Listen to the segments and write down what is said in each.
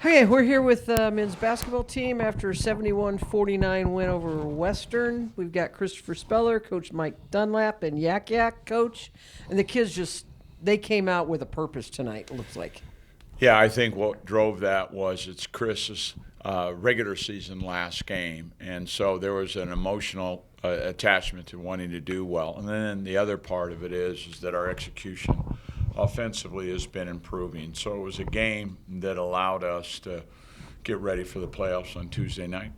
Okay, we're here with the men's basketball team after a 71-49 win over Western. We've got Christopher Speller, Coach Mike Dunlap, and Yaak Yaak, coach. And the kids they came out with a purpose tonight, it looks like. Yeah, I think what drove that was it's Chris's regular season last game, and so there was an emotional attachment to wanting to do well. And then the other part of it is that our execution offensively has been improving. So it was a game that allowed us to get ready for the playoffs on Tuesday night.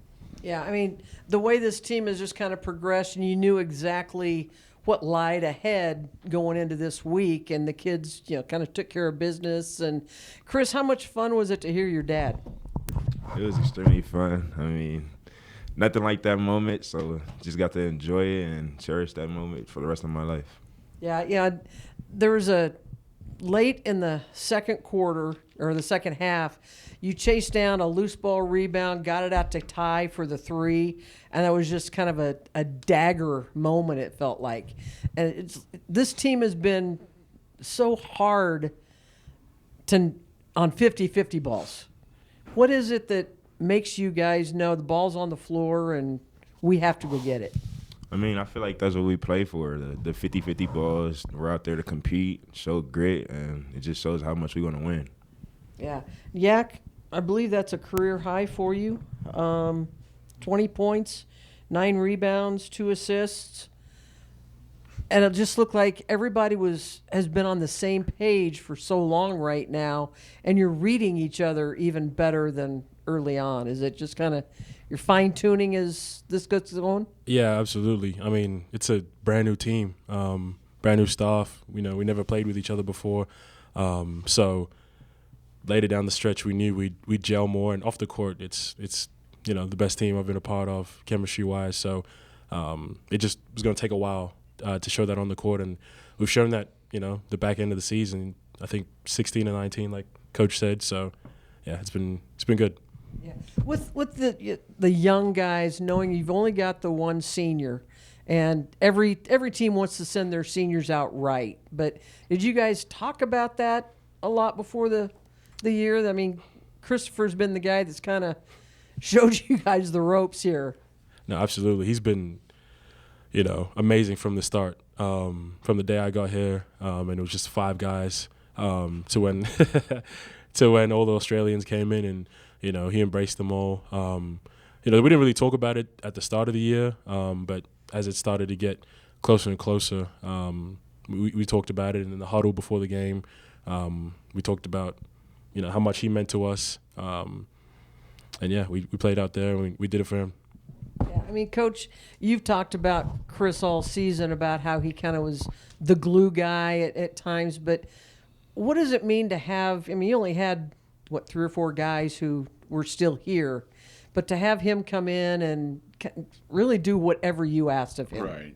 Yeah, I mean, the way this team has just kind of progressed, and you knew exactly what lied ahead going into this week, and the kids, kind of took care of business. And Chris, how much fun was it to hear your dad? It was extremely fun. I mean, nothing like that moment, so just got to enjoy it and cherish that moment for the rest of my life. Yeah, there was a late in the second quarter or the second half, you chased down a loose ball rebound, got it out to Ty for the three, and that was just kind of a dagger moment, it felt like. And this team has been so hard on 50-50 balls. What is it that makes you guys know the ball's on the floor and we have to go get it? I mean, I feel like that's what we play for, the 50-50 balls. We're out there to compete, show grit, and it just shows how much we're going to win. Yeah. Yak, I believe that's a career high for you. 20 points, 9 rebounds, 2 assists. And it just looked like everybody has been on the same page for so long right now, and you're reading each other even better than early on. Is it just kind of your fine-tuning as this gets on? Yeah, absolutely. I mean, it's a brand-new team, brand-new staff. We never played with each other before. So later down the stretch, we knew we'd gel more. And off the court, it's the best team I've been a part of chemistry-wise. So it just was going to take a while to show that on the court. And we've shown that, the back end of the season, I think 16-19, like Coach said. So, yeah, it's been good. Yeah. With the young guys, knowing you've only got the one senior, and every team wants to send their seniors out right. But did you guys talk about that a lot before the year? I mean, Christopher's been the guy that's kind of showed you guys the ropes here. No, absolutely. He's been, amazing from the start. From the day I got here, and it was just 5 guys to when to when all the Australians came in, and he embraced them all. We didn't really talk about it at the start of the year, but as it started to get closer and closer, we talked about it in the huddle before the game. We talked about how much he meant to us, and yeah, we played out there and we did it for him. Yeah, I mean, Coach, you've talked about Chris all season about how he kind of was the glue guy at times, but what does it mean to have? I mean, you only had 3 or 4 guys who were still here, but to have him come in and really do whatever you asked of him. Right.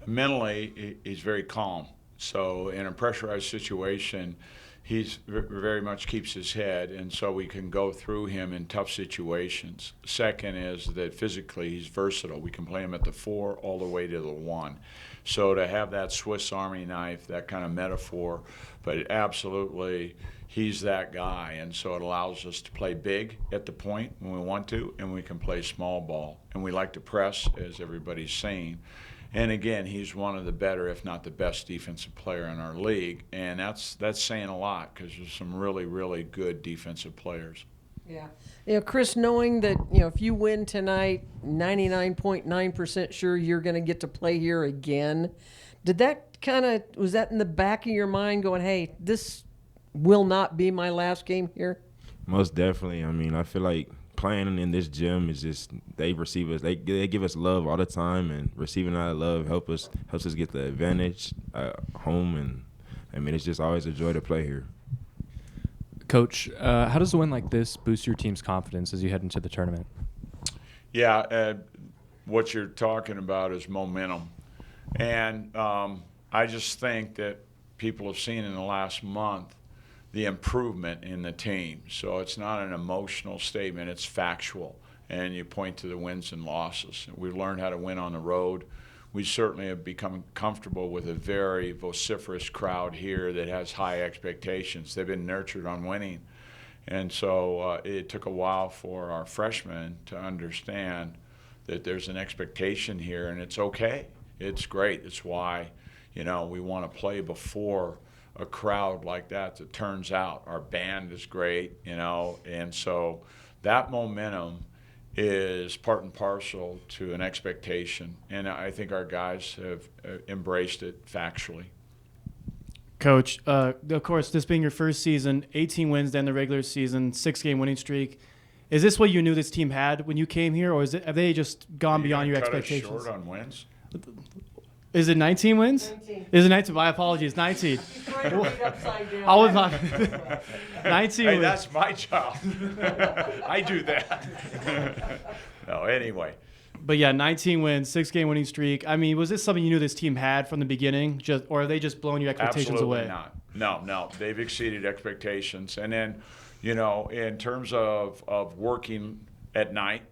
Mentally, he's very calm. So in a pressurized situation, he's very much keeps his head, and so we can go through him in tough situations. Second is that physically he's versatile. We can play him at the 4 all the way to the 1. So to have that Swiss Army knife, that kind of metaphor, but absolutely he's that guy, and so it allows us to play big at the point when we want to, and we can play small ball. And we like to press, as everybody's saying. And again, he's one of the better, if not the best, defensive player in our league, and that's saying a lot because there's some really, really good defensive players. Yeah. Chris, knowing that, if you win tonight, 99.9% sure you're going to get to play here again, was that in the back of your mind going, hey, this will not be my last game here? Most definitely. I mean, I feel like playing in this gym is just they give us love all the time, and receiving that love helps us get the advantage at home, and I mean it's just always a joy to play here. Coach, how does a win like this boost your team's confidence as you head into the tournament? Yeah, what you're talking about is momentum, and I just think that people have seen in the last month the improvement in the team. So it's not an emotional statement, it's factual. And you point to the wins and losses. We've learned how to win on the road. We certainly have become comfortable with a very vociferous crowd here that has high expectations. They've been nurtured on winning. And so it took a while for our freshmen to understand that there's an expectation here, and it's okay. It's great. It's why, we want to play before a crowd like that turns out. Our band is great, and so that momentum is part and parcel to an expectation, and I think our guys have embraced it factually. Coach, of course, this being your first season, 18 wins then the regular season, 6-game winning streak. Is this what you knew this team had when you came here, or have they just gone beyond your expectations? Cut us short on wins? Is it 19 wins? 19. Is it 19? My apologies, 19. He's trying to read upside down. I was not. 19 Hey, wins. that's my job. I do that. No, anyway. But yeah, 19 wins, 6-game winning streak. I mean, was this something you knew this team had from the beginning, or are they just blowing your expectations Absolutely away? not. No, they've exceeded expectations. And then, in terms of working at night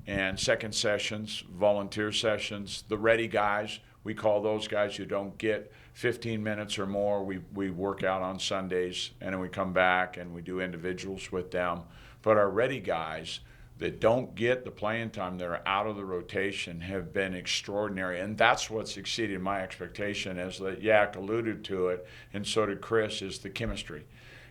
and second sessions, volunteer sessions, the ready guys, we call those guys who don't get 15 minutes or more. We work out on Sundays, and then we come back and we do individuals with them. But our ready guys that don't get the playing time, that are out of the rotation, have been extraordinary. And that's what's exceeded my expectation, as Yaak alluded to it, and so did Chris, is the chemistry.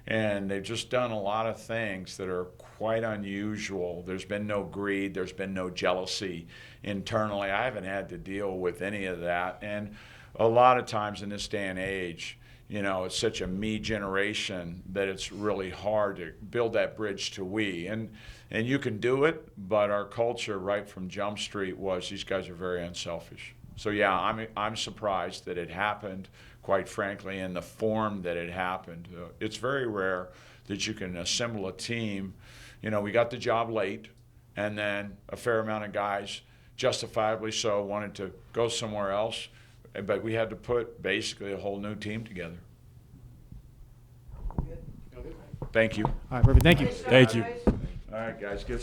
And they've just done a lot of things that are quite unusual. There's been no greed. There's been no jealousy internally. I haven't had to deal with any of that. And a lot of times in this day and age, it's such a me generation that it's really hard to build that bridge to we. And you can do it, but our culture right from Jump Street was these guys are very unselfish. So yeah, I'm surprised that it happened, quite frankly, in the form that it happened. It's very rare that you can assemble a team. We got the job late, and then a fair amount of guys, justifiably so, wanted to go somewhere else, but we had to put basically a whole new team together. Thank you. All right, perfect. Thank you. Nice job, Thank you. guys. All right, guys, get